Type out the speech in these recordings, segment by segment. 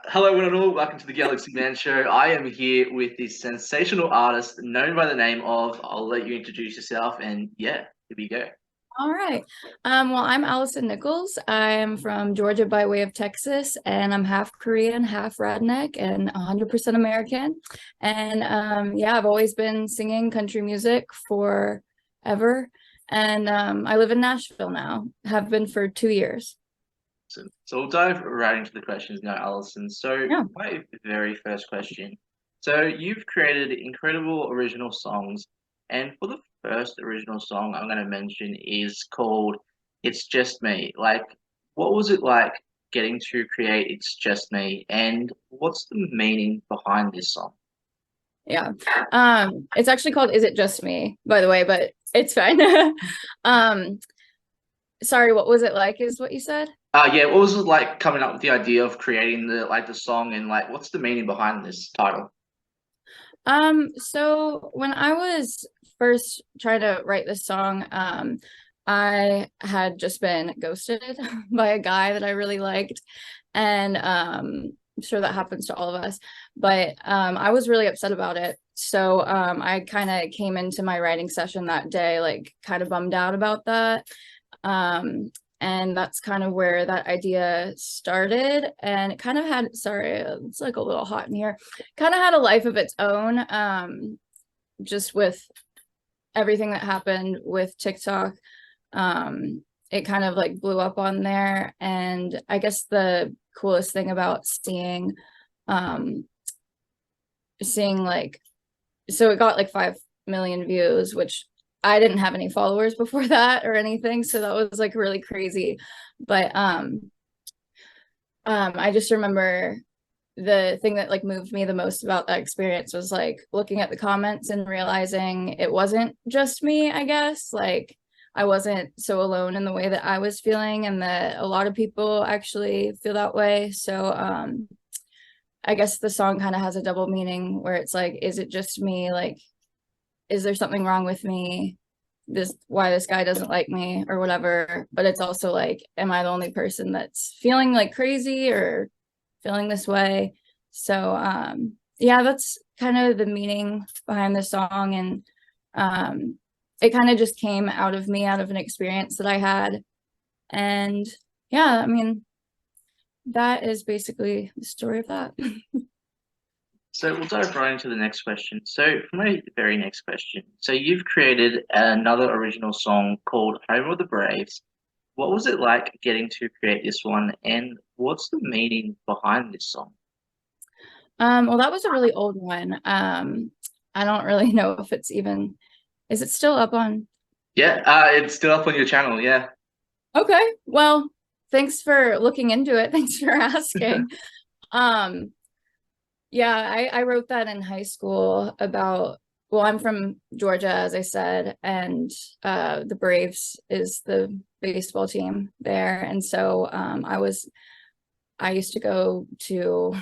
Hello, one and all. Welcome to the Galaxy Man Show. I am here with this sensational artist known by the name of. I'll let you introduce yourself, and yeah, here we go. All right. Well, I'm Alison Nichols. I'm from Georgia by way of Texas, and I'm half Korean, half redneck, and 100% American. And yeah, I've always been singing country music forever. And I live in Nashville now, have been for 2 years. So we'll dive right into the questions now, Alison. So Yeah. my very first question. So you've created incredible original songs, and for the first original song I'm going to mention is called "It's Just Me." Like, what was it like getting to create "It's Just Me," and what's the meaning behind this song? Yeah. It's actually called Is It Just Me, by the way, but it's fine. Um, sorry, what was it like, is what you said? Yeah, what was it like coming up with the idea of creating the song and like what's the meaning behind this title? So when I was first trying to write this song, I had just been ghosted by a guy that I really liked. And I'm sure that happens to all of us, but I was really upset about it. So I kind of came into my writing session that day, like kind of bummed out about that. Um, and that's kind of where that idea started. And it kind of had, sorry, it's like a little hot in here, kind of had a life of its own, just with everything that happened with TikTok. It kind of like blew up on there. And I guess the coolest thing about um, seeing like, so it got like 5 million views, which I didn't have any followers before that or anything. So that was like really crazy. But I just remember the thing that like moved me the most about that experience was like looking at the comments and realizing it wasn't just me, I guess. Like I wasn't so alone in the way that I was feeling, and that a lot of people actually feel that way. So I guess the song kind of has a double meaning where it's like, is it just me? Like, is there something wrong with me? Why this guy doesn't like me or whatever. But it's also like, am I the only person that's feeling like crazy or feeling this way? So yeah, that's kind of the meaning behind the song. And it kind of just came out of me, out of an experience that I had. And yeah, I mean, that is basically the story of that. So we'll dive right into the next question. So for my very next question, so you've created another original song called "Home of the Braves." What was it like getting to create this one, and what's the meaning behind this song? Well, that was a really old one. I don't really know if it's even, is it still up on? Yeah, it's still up on your channel. Yeah. Okay, well, thanks for looking into it. Thanks for asking. Um, yeah, I wrote that in high school about, well, I'm from Georgia, as I said, and the Braves is the baseball team there. And so I used to go to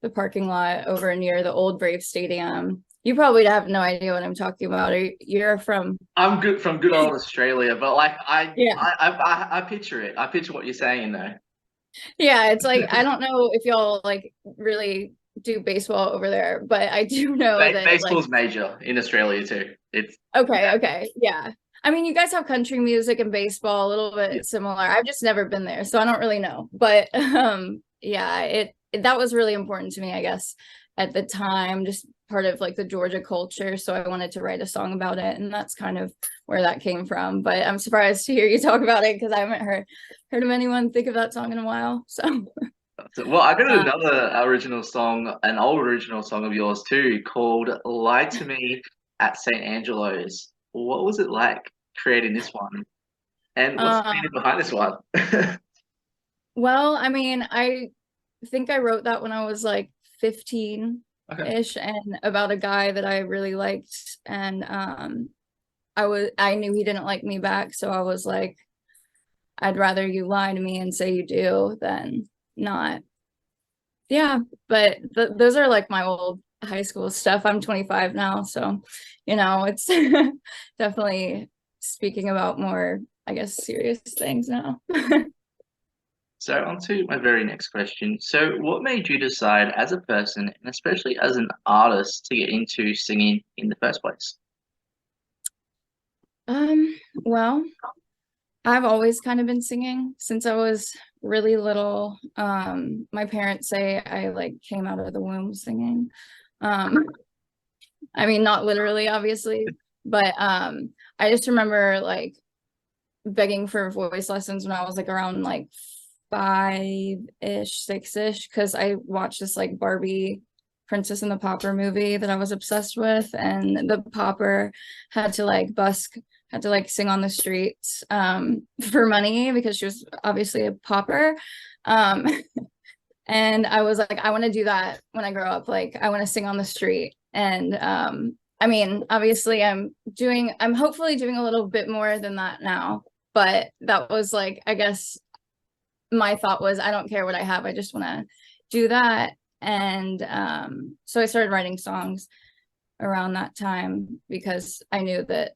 the parking lot over near the old Brave Stadium. You probably have no idea what I'm talking about. You're from, I'm good from good old Australia, but like yeah. I picture it. I picture what you're saying though. Yeah, it's like I don't know if y'all like really do baseball over there, but I do know that like, Baseball's major in Australia too. It's okay, okay. Yeah. I mean, you guys have country music and baseball a little yeah. bit similar. I've just never been there, so I don't really know. But yeah, that was really important to me, I guess, at the time, just part of like the Georgia culture. So I wanted to write a song about it, and that's kind of where that came from. But I'm surprised to hear you talk about it because I haven't heard of anyone think of that song in a while. So Well, I got uh, another original song, an old original song of yours too, called "Lie to Me" at St. Angelo's. What was it like creating this one? And what's the uh, meaning behind this one? well, I mean, I think I wrote that when I was like Okay.15-ish, and about a guy that I really liked. And I knew he didn't like me back, so I was like, I'd rather you lie to me and say you do than not. Yeah, but those are like my old high school stuff. I'm 25 now, so it's definitely speaking about more, I guess, serious things now. So on to my very next question. So what made you decide as a person and especially as an artist to get into singing in the first place? Well, I've always kind of been singing since I was really little. My parents say I like came out of the womb singing. Um, I mean, not literally, obviously, but I just remember like begging for voice lessons when I was like around like 5-ish, 6-ish, because I watched this like Barbie Princess and the Pauper movie that I was obsessed with, and the pauper had to like busk, had to like sing on the streets for money because she was obviously a pauper. Um, and I was like, I want to do that when I grow up. Like, I want to sing on the street. And I mean, obviously, I'm hopefully doing a little bit more than that now. But that was like, I guess my thought was, I don't care what I have. I just want to do that. And so I started writing songs around that time because I knew that,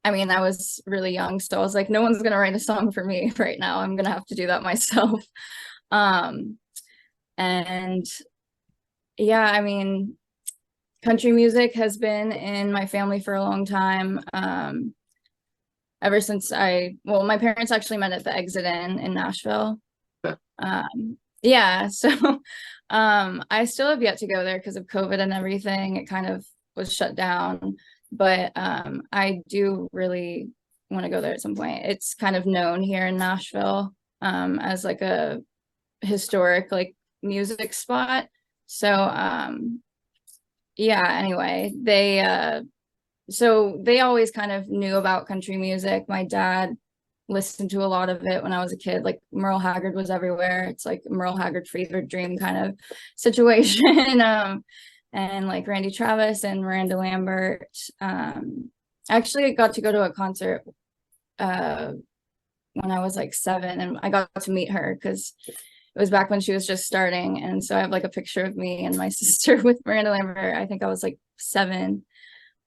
I mean, I was really young. So I was like, no one's going to write a song for me right now. I'm going to have to do that myself. Um, and yeah, I mean, country music has been in my family for a long time. Ever since well, my parents actually met at the Exit Inn in Nashville. Yeah, so I still have yet to go there because of COVID and everything. It kind of was shut down, but I do really want to go there at some point. It's kind of known here in Nashville as like a historic like music spot. So yeah, anyway, so they always kind of knew about country music. My dad listened to a lot of it when I was a kid. Like Merle Haggard was everywhere. It's like Merle Haggard fever dream kind of situation. And like Randy Travis and Miranda Lambert. Actually I got to go to a concert when I was like 7, and I got to meet her because it was back when she was just starting. And so I have like a picture of me and my sister with Miranda Lambert. I think I was like 7.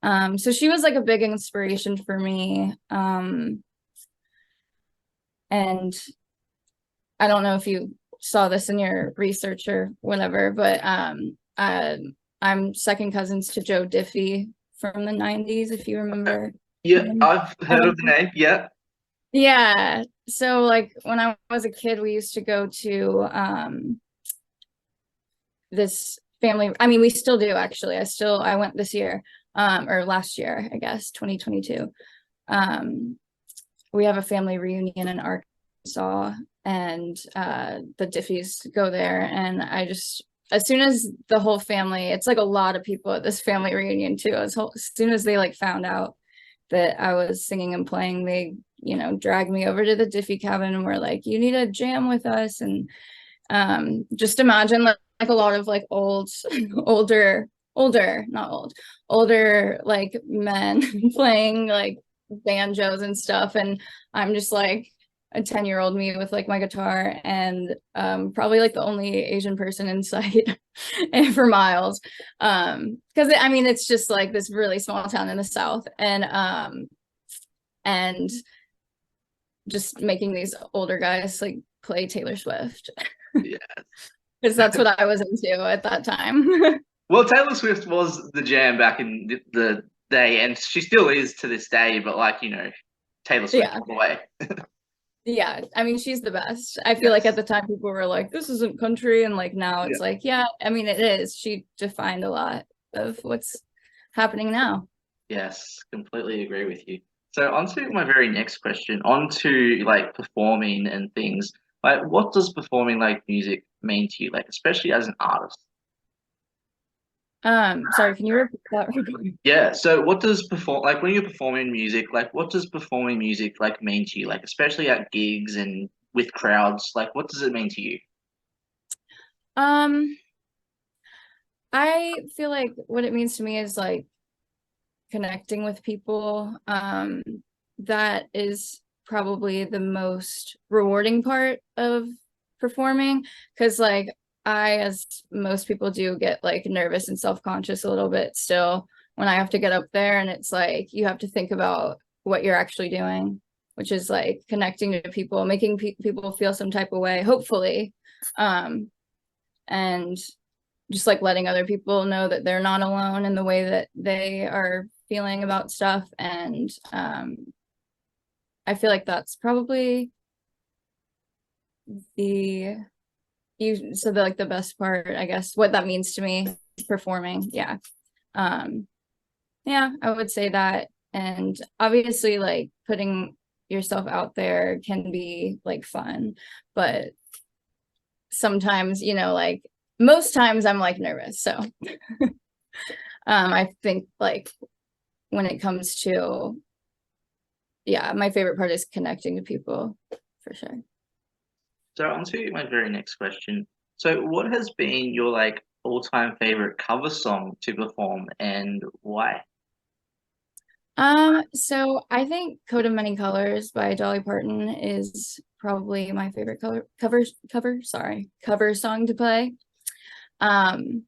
So she was like a big inspiration for me. And I don't know if you saw this in your research or whatever, but I'm second cousins to Joe Diffie from the 90s, if you remember. Yeah, I've heard of the name. Yeah. Yeah. So like when I was a kid, we used to go to this family. I mean, we still do actually. I went this year, or last year, I guess, 2022. We have a family reunion in Arkansas, and the Diffies go there. And as soon as the whole family, it's like a lot of people at this family reunion too. As soon as they like found out that I was singing and playing, they, dragged me over to the Diffie cabin and were like, you need to jam with us. And just imagine like a lot of like older like men playing like banjos and stuff, and I'm just like a 10-year-old me with like my guitar, and probably like the only Asian person in sight for miles, because I mean it's just like this really small town in the South, and just making these older guys like play Taylor Swift. Yeah. Because that's what I was into at that time. Well, Taylor Swift was the jam back in the day, and she still is to this day. But like Taylor Swift Yeah. all the way. Yeah, I mean, she's the best. I feel like at the time people were like, this isn't country. And like now it's like, yeah, I mean, it is. She defined a lot of what's happening now. Yes, completely agree with you. So on to my very next question, on to like performing and things. Like, what does performing like music mean to you? Like, especially as an artist. Sorry, can you repeat that? Yeah. So what does perform like when you're performing music, like what does performing music like mean to you? Like especially at gigs and with crowds, like what does it mean to you? Um, I feel like what it means to me is like connecting with people. That is probably the most rewarding part of performing, because like as most people do, get like nervous and self-conscious a little bit still when I have to get up there, and it's like you have to think about what you're actually doing, which is like connecting to people, making people feel some type of way, hopefully. And just like letting other people know that they're not alone in the way that they are feeling about stuff. And I feel like that's probably the like the best part, I guess, what that means to me, performing. Yeah. Yeah, I would say that. And obviously like putting yourself out there can be like fun, but sometimes, like most times I'm like nervous. So I think like when it comes to, yeah, my favorite part is connecting to people for sure. So on to my very next question. So what has been your like all-time favorite cover song to perform and why? So I think Coat of Many Colors by Dolly Parton is probably my favorite cover song to play. Um,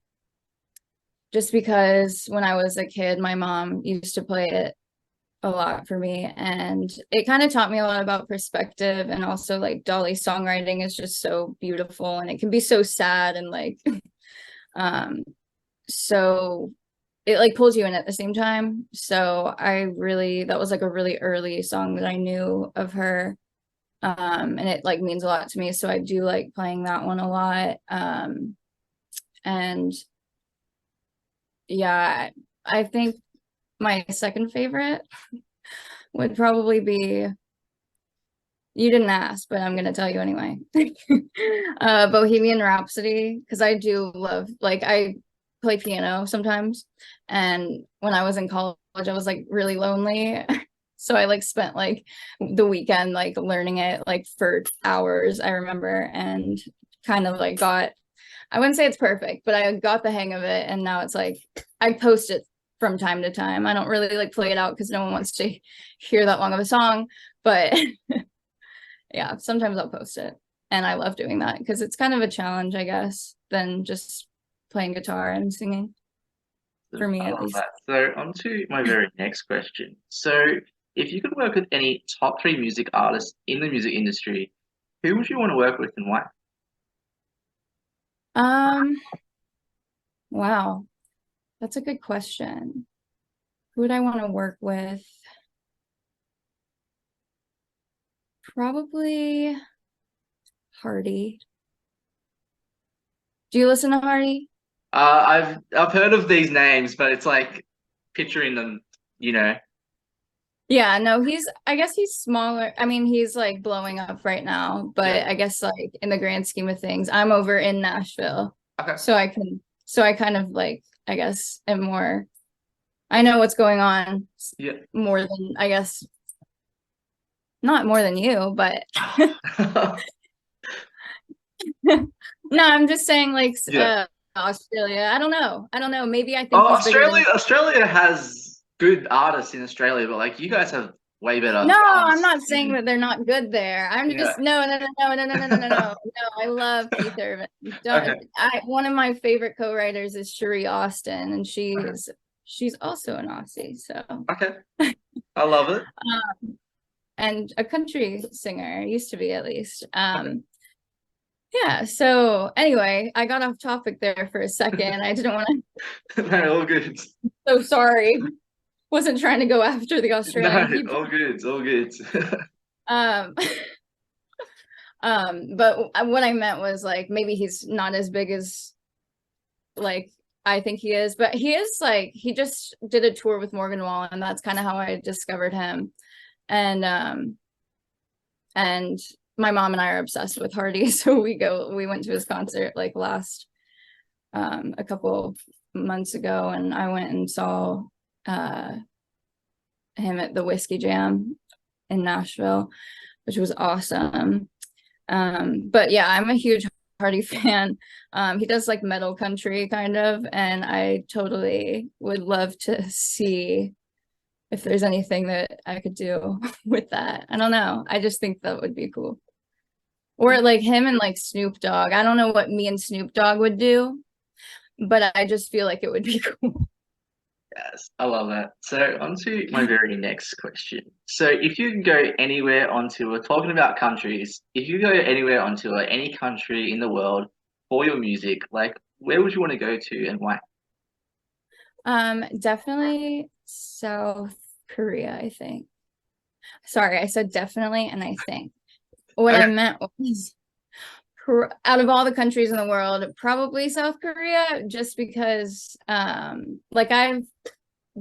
just because when I was a kid, my mom used to play it a lot for me, and it kind of taught me a lot about perspective, and also like Dolly's songwriting is just so beautiful, and it can be so sad and like um so it like pulls you in at the same time. So that was like a really early song that I knew of her. And it like means a lot to me. So I do like playing that one a lot. And yeah, I think my second favorite would probably be, you didn't ask, but I'm gonna tell you anyway. Bohemian Rhapsody, because I do love, like, I play piano sometimes, and when I was in college I was like really lonely. So I like spent like the weekend like learning it like for hours, I remember, and kind of like I wouldn't say it's perfect, but I got the hang of it, and now it's like I post it from time to time. I don't really like play it out because no one wants to hear that long of a song, but yeah, sometimes I'll post it. And I love doing that because it's kind of a challenge, I guess, than just playing guitar and singing, for me I at love least. that. So on to my very next question. So if you could work with any top three music artists in the music industry, who would you want to work with and why? Um, wow, that's a good question. Who would I want to work with? Probably Hardy. Do you listen to Hardy? I've heard of these names, but it's like picturing them, you know. Yeah, no, I guess he's smaller. I mean, he's like blowing up right now, Yeah. but I guess like in the grand scheme of things, I'm over in Nashville. Okay. So I kind of like, I guess, am more, I know what's going on Yeah. more than, I guess, not more than you, but no, I'm just saying like Yeah. Australia. I don't know. I don't know. Maybe I think Oh, he's bigger than. Australia has good artists in Australia, but like you guys have way better No, I'm not artists saying in that they're not good there. I'm yeah. just no, no, no, no, no, no, no, no, no, no. No, I love Keith Urban. Okay. One of my favorite co-writers is Cherie Austin, and she's also an Aussie, so Okay. I love it. and a country singer, used to be at least. Okay. Yeah, so anyway, I got off topic there for a second. I didn't want to, No, all good. so sorry. Wasn't trying to go after the No, Australian people. all good, all good. Um but what I meant was like maybe he's not as big as like I think he is, but he is like he just did a tour with Morgan Wallen, and that's kind of how I discovered him. And my mom and I are obsessed with Hardy, so we went to his concert like last a couple months ago, and I went and saw him at the Whiskey Jam in Nashville, which was awesome. But yeah, I'm a huge Hardy fan. He does like metal country kind of, and I totally would love to see if there's anything that I could do with that. I don't know. I just think that would be cool. Or like him and like Snoop Dogg. I don't know what me and Snoop Dogg would do, but I just feel like it would be cool. Yes, I love that. So on to my very next question. So if you could go anywhere on tour, talking about countries, if you go anywhere on tour, any country in the world for your music, like where would you want to go to and why? Definitely South Korea, I think. Sorry, I said definitely and I think. What Okay. I meant was out of all the countries in the world, probably South Korea, just because like I've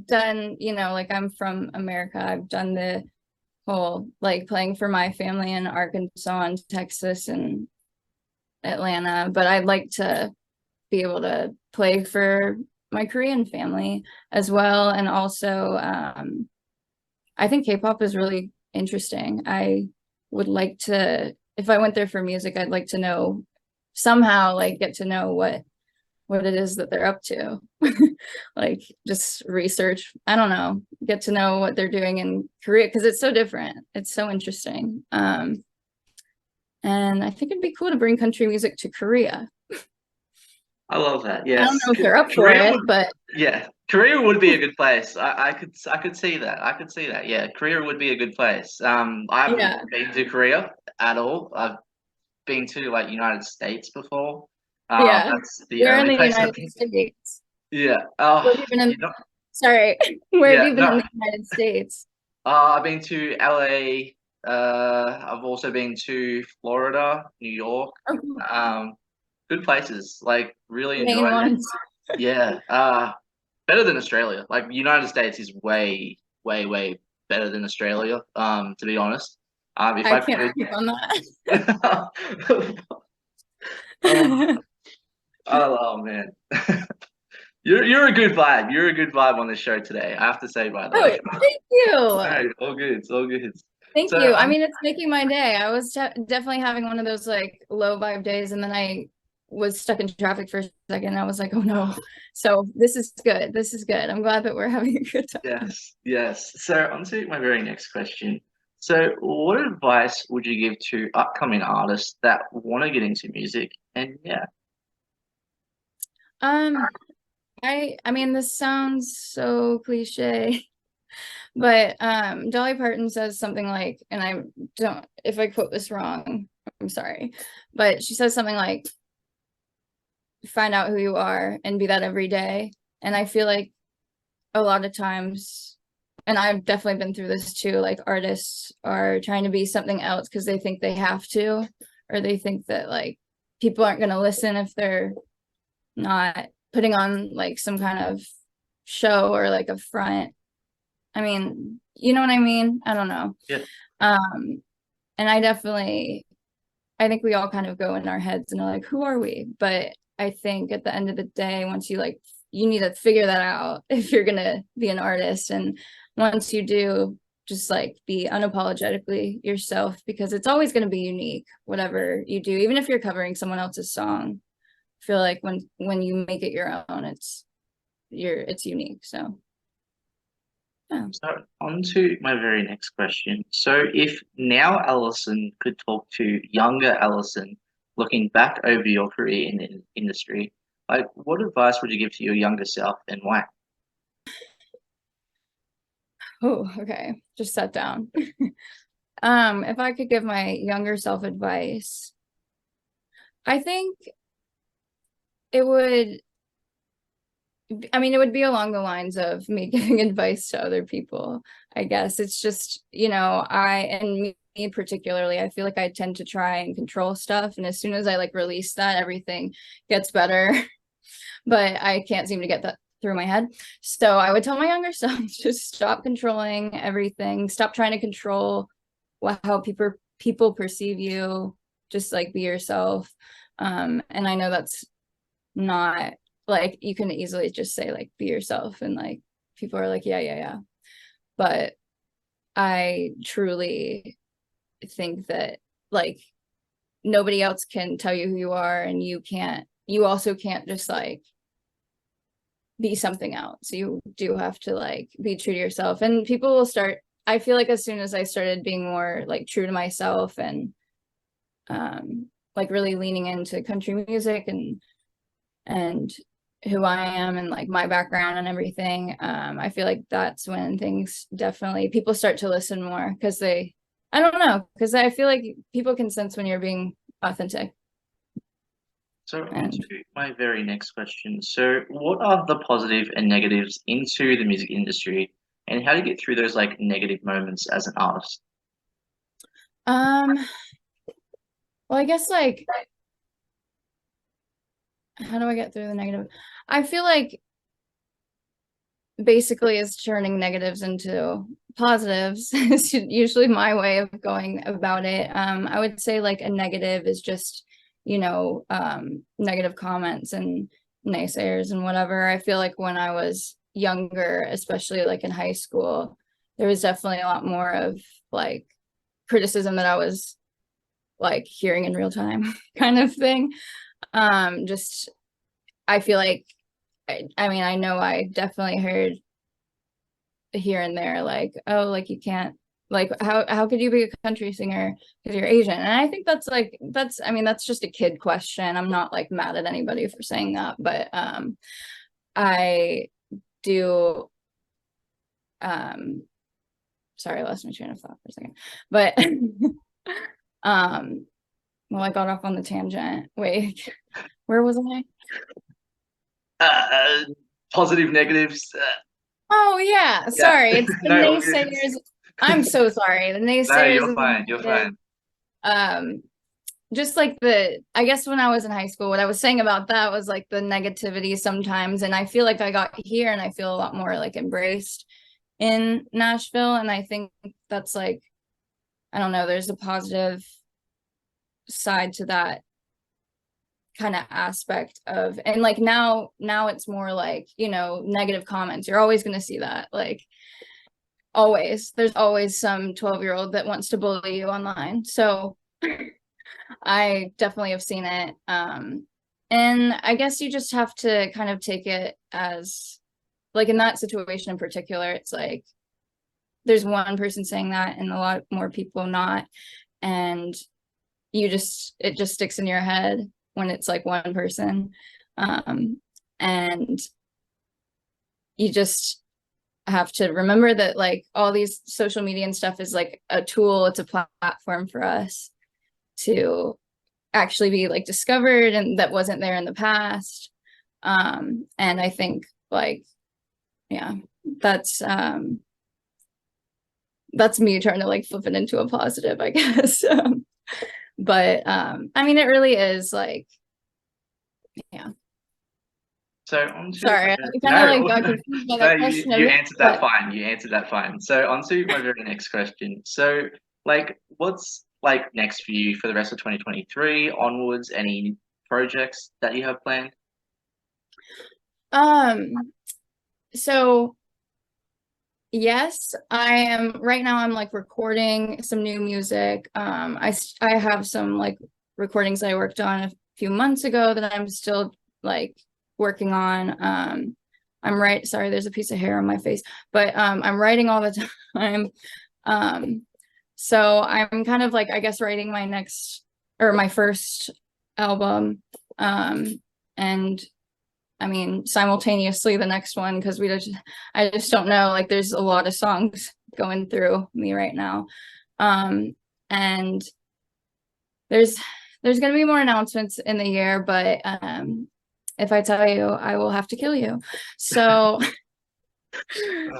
done, like I'm from America. I've done the whole like playing for my family in Arkansas and Texas and Atlanta, but I'd like to be able to play for my Korean family as well. And also, I think K-pop is really interesting. I would like to, if I went there for music, I'd like to know somehow, like, get to know what it is that they're up to. Like, just research, I don't know, get to know what they're doing in Korea because it's so different. It's so interesting. And I think it'd be cool to bring country music to Korea. I love that. I don't Yes, know if they're up for Korea it, would. but Yeah, Korea would be a good place. I could see that. I could see that. Yeah, Korea would be a good place. I haven't yeah, been to Korea at all. I've been to like United States before. yeah. That's the We're in only the place I've United been. States. Yeah. Where have you been in? You know. Sorry, where have Yeah. you been in No. the United States? I've been to LA. I've also been to Florida, New York. Oh, Um, good places. Like really the main enjoyed it. ones. Yeah. Better than Australia. Like United States is way, way, way better than Australia. To be honest. If I I can't could. speak on Oh, that. oh man. You're a good vibe. You're a good vibe on the show today. I have to say, by the Oh, way. thank you. No, all good. It's all good. Thank So you. I mean, it's making my day. I was definitely having one of those like low vibe days, and then I was stuck in traffic for a second. And I was like, oh no. So this is good. This is good. I'm glad that we're having a good time. yes, yes. So on to my very next question. So what advice would you give to upcoming artists that want to get into music? And yeah, Um, I mean, this sounds so cliche, but Dolly Parton says something like, and I don't, if I quote this wrong, I'm sorry, but she says something like, find out who you are and be that every day. And I feel like a lot of times, and I've definitely been through this too, like artists are trying to be something else because they think they have to, or they think that like people aren't going to listen if they're not putting on like some kind of show or like a front. I mean, you know what I mean? I don't know. yeah, Um, and I think we all kind of go in our heads and are like, who are we? But I think at the end of the day, once you like, you need to figure that out if you're gonna be an artist. And once you do, just like be unapologetically yourself because it's always going to be unique, whatever you do, even if you're covering someone else's song. I feel like when you make it your own, it's unique. So yeah. so on to my very next question. So if now Alison could talk to younger Alison, looking back over your career in the industry, like what advice would you give to your younger self and why? Oh, okay. Just sat down. If I could give my younger self advice, I think it would, I mean, it would be along the lines of me giving advice to other people. I guess it's just, and me particularly, I feel like I tend to try and control stuff. And as soon as I like release that, everything gets better. But I can't seem to get that through my head. So I would tell my younger self to stop controlling everything, stop trying to control how people perceive you, just like be yourself. And I know that's not like you can easily just say like be yourself and like people are like, yeah, yeah, yeah. But I truly think that like nobody else can tell you who you are, and you also can't just like be something else. You do have to like be true to yourself. And people will start, I feel like as soon as I started being more like true to myself and like really leaning into country music and who I am and like my background and everything, I feel like that's when things definitely people start to listen more because I don't know, because I feel like people can sense when you're being authentic. So on And to my very next question. So what are the positive and negatives into the music industry, and how do you get through those like negative moments as an artist? um well, I guess like how do I get through the negative? I feel like basically is turning negatives into positives is usually my way of going about it. I would say like a negative is just, negative comments and naysayers and whatever. I feel like when I was younger, especially like in high school, there was definitely a lot more of like criticism that I was like hearing in real time kind of thing. Just I feel like I mean, I know I definitely heard here and there like, oh, like you can't like how could you be a country singer because you're Asian? And I think that's like that's I mean, that's just a kid question. I'm not like mad at anybody for saying that, but I do sorry, I lost my train of thought for a second. But um well, I got off on the tangent. Wait, where was I? Uh, positive, negatives. Oh yeah, Yeah, sorry. It's the no, all good. naysayers. I'm so sorry. The No, naysayers you're and the fine. You're negatives. fine. Um, just like I guess when I was in high school, what I was saying about that was like the negativity sometimes. And I feel like I got here and I feel a lot more like embraced in Nashville. And I think that's like, I don't know, there's a positive side to that kind of aspect of, and like now it's more like, negative comments. You're always going to see that. Like, always there's always some 12-year-old that wants to bully you online, so I definitely have seen it. And I guess you just have to kind of take it as like in that situation in particular, it's like there's one person saying that and a lot more people not, and it just sticks in your head when it's like one person. And you just have to remember that like all these social media and stuff is like a tool, it's a platform for us to actually be like discovered and that wasn't there in the past. And I think like, yeah, that's me trying to like flip it into a positive, I guess. But I mean, it really is like, yeah. So on to Sorry, I kind of like no, got confused by no, that you, question a you bit, answered that but fine. You answered that fine. So on to my very next question. So like, what's like next for you for the rest of 2023 onwards? Any projects that you have planned? um, so yes, I am right now. I'm like recording some new music. I have some like recordings I worked on a few months ago that I'm still like working on. Sorry, there's a piece of hair on my face, but I'm writing all the time. Um, so I'm kind of like, I guess, writing my next or my first album. And I mean, simultaneously the next one, because I just don't know. Like, there's a lot of songs going through me right now. And there's gonna be more announcements in the year, but if I tell you, I will have to kill you. So,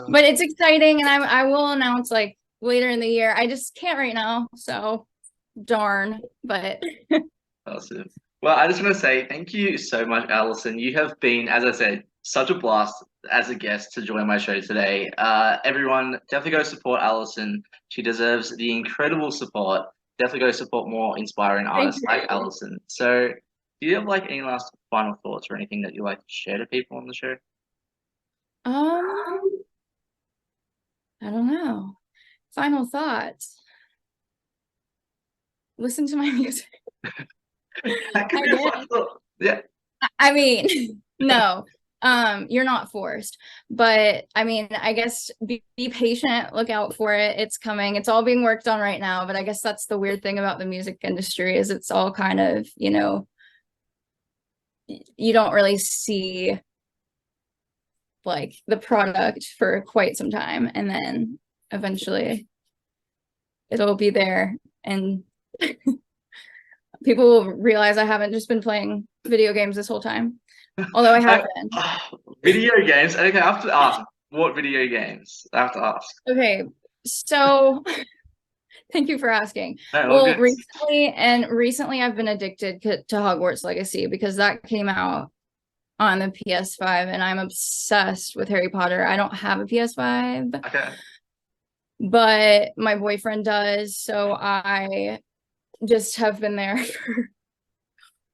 but it's exciting, and I will announce like later in the year. I just can't right now, so darn. But Awesome. Well, I just want to say thank you so much, Alison. You have been, as I said, such a blast as a guest to join my show today. Everyone, definitely go support Alison. She deserves the incredible support. Definitely go support more inspiring thank artists like you. Alison. So, do you have like any last final thoughts or anything that you like to share to people on the show? Um, I don't know. Final thoughts. Listen to my music. That could I be a guess. final thought. Yeah. I mean, no. You're not forced. But I mean, I guess be patient, look out for it. It's coming. It's all being worked on right now, but I guess that's the weird thing about the music industry is it's all kind of, you don't really see like the product for quite some time, and then eventually it'll be there and people will realize I haven't just been playing video games this whole time. Although I have been. Video games? Okay, I have to ask, what video games? I have to ask. Okay, so thank you for asking. No, well, recently I've been addicted to Hogwarts Legacy because that came out on the PS5 and I'm obsessed with Harry Potter. I don't have a PS5. Okay. But my boyfriend does, so I just have been there for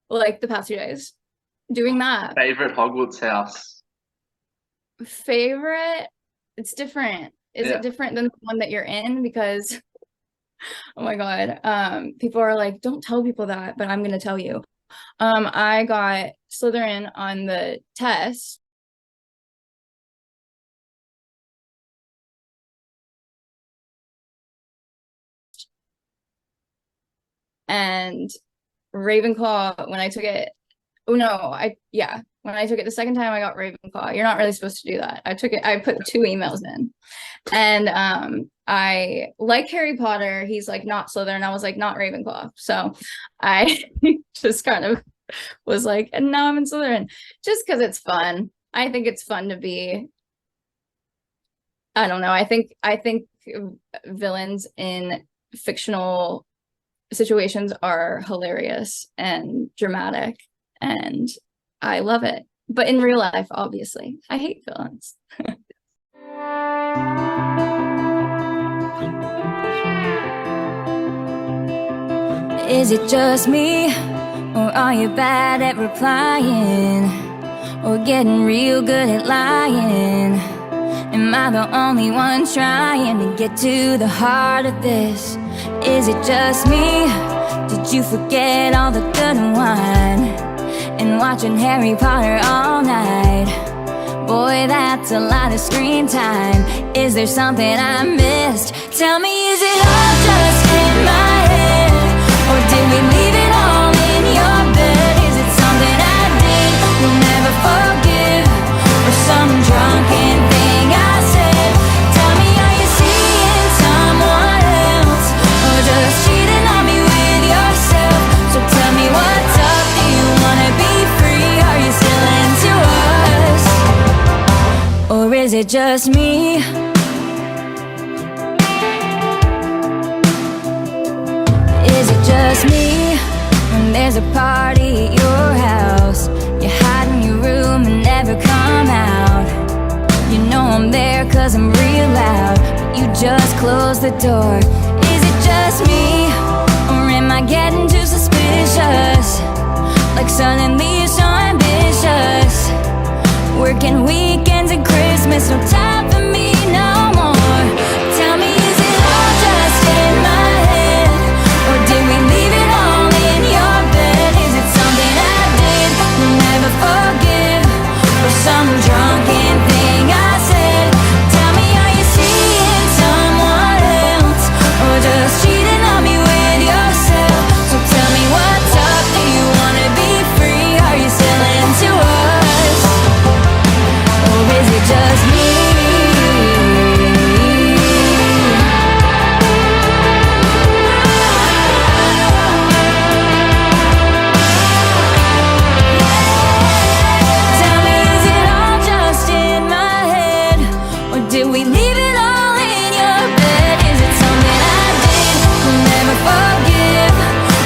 like the past 2 days doing that. Favorite Hogwarts house? Favorite? It's different. Is it different than the one that you're in? Because oh my God. People are like, don't tell people that, but I'm gonna tell you. I got Slytherin on the test. And Ravenclaw when I took it. Oh no, when I took it the second time I got Ravenclaw. You're not really supposed to do that. I put 2 emails in. And I like Harry Potter. He's like not Slytherin. I was like not Ravenclaw. So I just kind of was like, and now I'm in Slytherin. Just because it's fun. I think it's fun to be. I don't know. I think villains in fictional situations are hilarious and dramatic, and I love it. But in real life, obviously, I hate villains. Is it just me, or are you bad at replying, or getting real good at lying? Am I the only one trying to get to the heart of this? Is it just me? Did you forget all the good wine and watching Harry Potter all night? Boy, that's a lot of screen time. Is there something I missed? Tell me, is it all just in my head? Or did we leave it all in your bed? Is it something I did you'll never forgive? Or some drunken thing I said? Tell me, are you seeing someone else? Or just cheating on me with yourself? So tell me what's up, do you wanna be free? Are you still into us? Or is it just me? Is it just me? When there's a party at your house, you hide in your room and never come out. You know I'm there cause I'm real loud, but you just close the door. Is it just me? Or am I getting too suspicious? Like suddenly you're so ambitious, working weekends and Christmas, no time for me no more. Tell me, is it all just in my head? Or did we leave it all in your bed? Is it something I did you'll never forgive? Or some drunken thing I said? Tell me, are you seeing someone else? Or just cheating on me with yourself? So tell me what's up, do you wanna be free? Are you still into us? Or is it just me? Tell me, is it all just in my head? Or did we leave it all in your bed? Is it something I did you'll never forgive?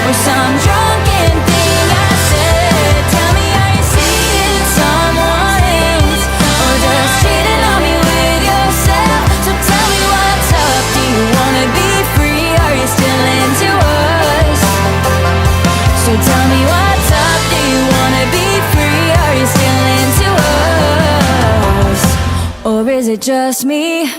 Or some drunken thing I said? Tell me, are you seeing someone else? Or just cheating on me with yourself? So tell me what's up, do you wanna be free? Are you still into us? So tell me what's up, do you wanna be free? Are you still into us? Or is it just me?